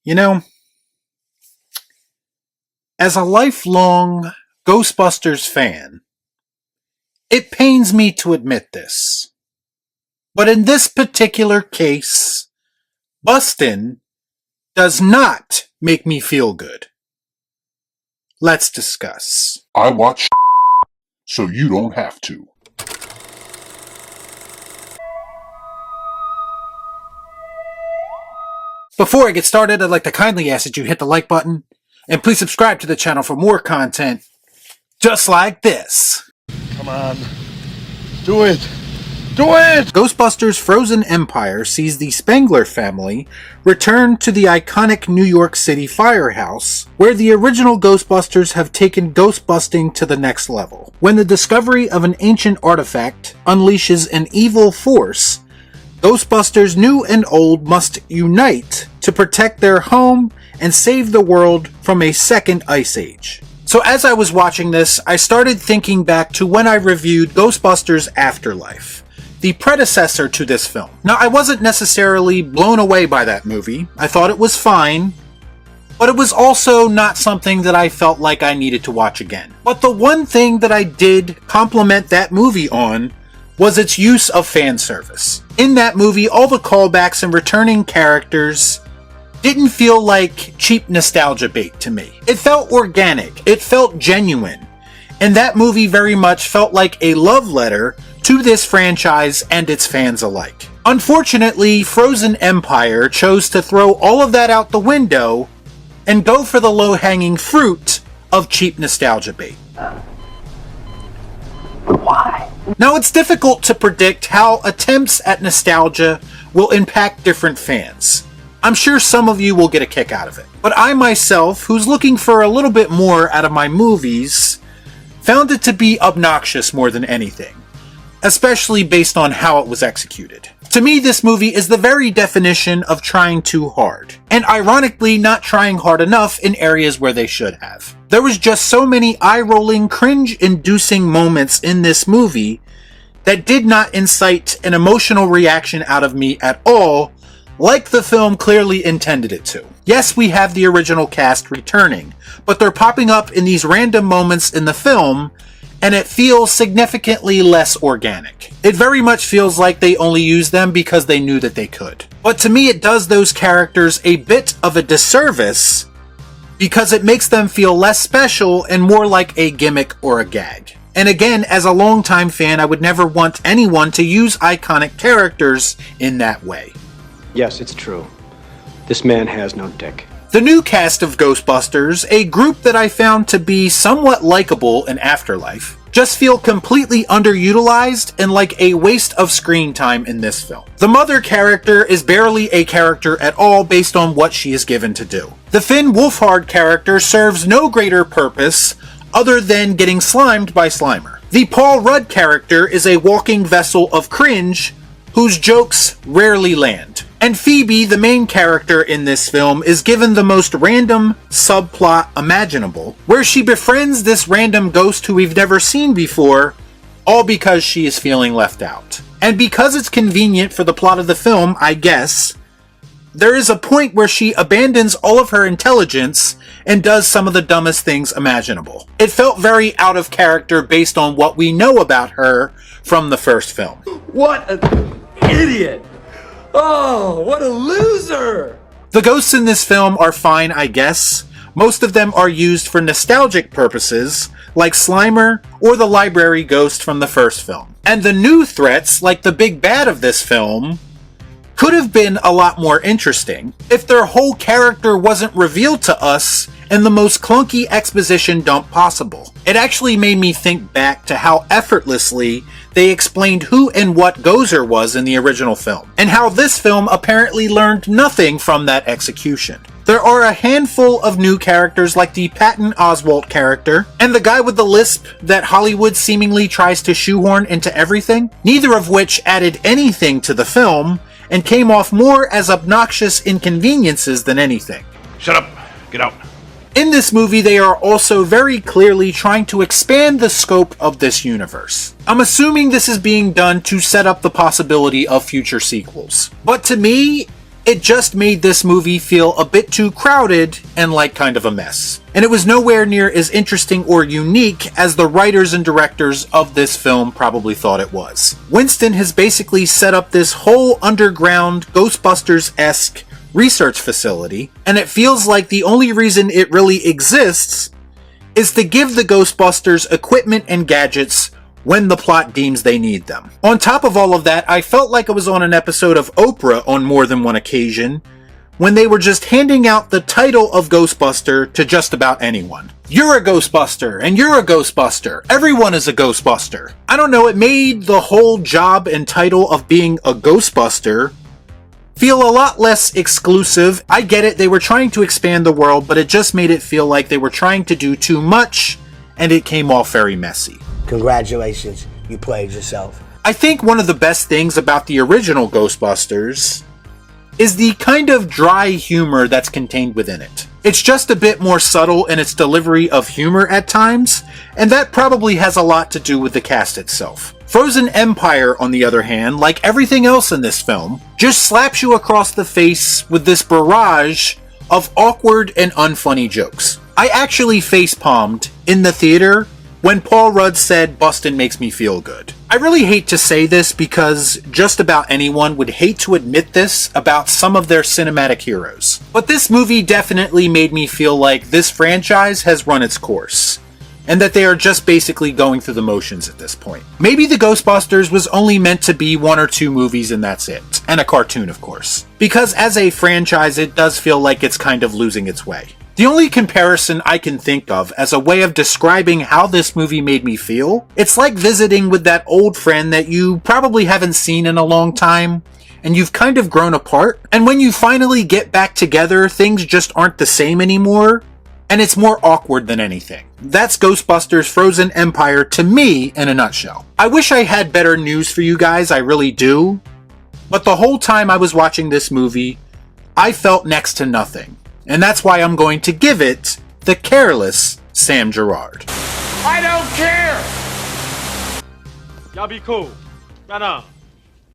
You know, as a lifelong Ghostbusters fan, it pains me to admit this, but in this particular case, bustin' does not make me feel good. Let's discuss. I watch so you don't have to. Before I get started, I'd like to kindly ask that you hit the like button, and please subscribe to the channel for more content just like this. Come on. Do it! Do it! Ghostbusters Frozen Empire sees the Spengler family return to the iconic New York City firehouse, where the original Ghostbusters have taken ghostbusting to the next level. When the discovery of an ancient artifact unleashes an evil force, Ghostbusters new and old must unite to protect their home and save the world from a second ice age. So as I was watching this, I started thinking back to when I reviewed Ghostbusters Afterlife, the predecessor to this film. Now, I wasn't necessarily blown away by that movie. I thought it was fine, but it was also not something that I felt like I needed to watch again. But the one thing that I did compliment that movie on was its use of fan service. In that movie, all the callbacks and returning characters didn't feel like cheap nostalgia bait to me. It felt organic, it felt genuine, and that movie very much felt like a love letter to this franchise and its fans alike. Unfortunately, Frozen Empire chose to throw all of that out the window and go for the low-hanging fruit of cheap nostalgia bait. Why? Now, it's difficult to predict how attempts at nostalgia will impact different fans. I'm sure some of you will get a kick out of it. But I myself, who's looking for a little bit more out of my movies, found it to be obnoxious more than anything, especially based on how it was executed. To me, this movie is the very definition of trying too hard, and ironically not trying hard enough in areas where they should have. There was just so many eye-rolling, cringe-inducing moments in this movie that did not incite an emotional reaction out of me at all, like the film clearly intended it to. Yes, we have the original cast returning, but they're popping up in these random moments in the film, and it feels significantly less organic. It very much feels like they only used them because they knew that they could. But to me, it does those characters a bit of a disservice because it makes them feel less special and more like a gimmick or a gag. And again, as a longtime fan, I would never want anyone to use iconic characters in that way. Yes, it's true. This man has no dick. The new cast of Ghostbusters, a group that I found to be somewhat likable in Afterlife, just feel completely underutilized and like a waste of screen time in this film. The mother character is barely a character at all based on what she is given to do. The Finn Wolfhard character serves no greater purpose other than getting slimed by Slimer. The Paul Rudd character is a walking vessel of cringe whose jokes rarely land. And Phoebe, the main character in this film, is given the most random subplot imaginable, where she befriends this random ghost who we've never seen before, all because she is feeling left out. And because it's convenient for the plot of the film, I guess, there is a point where she abandons all of her intelligence and does some of the dumbest things imaginable. It felt very out of character based on what we know about her from the first film. What an idiot! Oh, what a loser! The ghosts in this film are fine, I guess. Most of them are used for nostalgic purposes, like Slimer or the library ghost from the first film. And the new threats, like the big bad of this film, could have been a lot more interesting if their whole character wasn't revealed to us in the most clunky exposition dump possible. It actually made me think back to how effortlessly they explained who and what Gozer was in the original film, and how this film apparently learned nothing from that execution. There are a handful of new characters like the Patton Oswalt character, and the guy with the lisp that Hollywood seemingly tries to shoehorn into everything, neither of which added anything to the film, and came off more as obnoxious inconveniences than anything. Shut up. Get out. In this movie, they are also very clearly trying to expand the scope of this universe. I'm assuming this is being done to set up the possibility of future sequels. But to me, it just made this movie feel a bit too crowded and like kind of a mess. And it was nowhere near as interesting or unique as the writers and directors of this film probably thought it was. Winston has basically set up this whole underground Ghostbusters-esque research facility, and it feels like the only reason it really exists is to give the Ghostbusters equipment and gadgets when the plot deems they need them. On top of all of that, I felt like I was on an episode of Oprah on more than one occasion, when they were just handing out the title of Ghostbuster to just about anyone. You're a Ghostbuster, and you're a Ghostbuster. Everyone is a Ghostbuster. I don't know, it made the whole job and title of being a Ghostbuster feel a lot less exclusive. I get it, they were trying to expand the world, but it just made it feel like they were trying to do too much, and it came off very messy. Congratulations, you played yourself. I think one of the best things about the original Ghostbusters is the kind of dry humor that's contained within it. It's just a bit more subtle in its delivery of humor at times, and that probably has a lot to do with the cast itself. Frozen Empire, on the other hand, like everything else in this film, just slaps you across the face with this barrage of awkward and unfunny jokes. I actually facepalmed in the theater when Paul Rudd said, "Bustin' makes me feel good." I really hate to say this because just about anyone would hate to admit this about some of their cinematic heroes. But this movie definitely made me feel like this franchise has run its course, and that they are just basically going through the motions at this point. Maybe the Ghostbusters was only meant to be 1 or 2 movies and that's it. And a cartoon, of course. Because as a franchise, it does feel like it's kind of losing its way. The only comparison I can think of as a way of describing how this movie made me feel, it's like visiting with that old friend that you probably haven't seen in a long time, and you've kind of grown apart, and when you finally get back together, things just aren't the same anymore, and it's more awkward than anything. That's Ghostbusters Frozen Empire to me in a nutshell. I wish I had better news for you guys, I really do, but the whole time I was watching this movie, I felt next to nothing. And that's why I'm going to give it the Careless Sam Gerard. I don't care! Y'all be cool. Right on.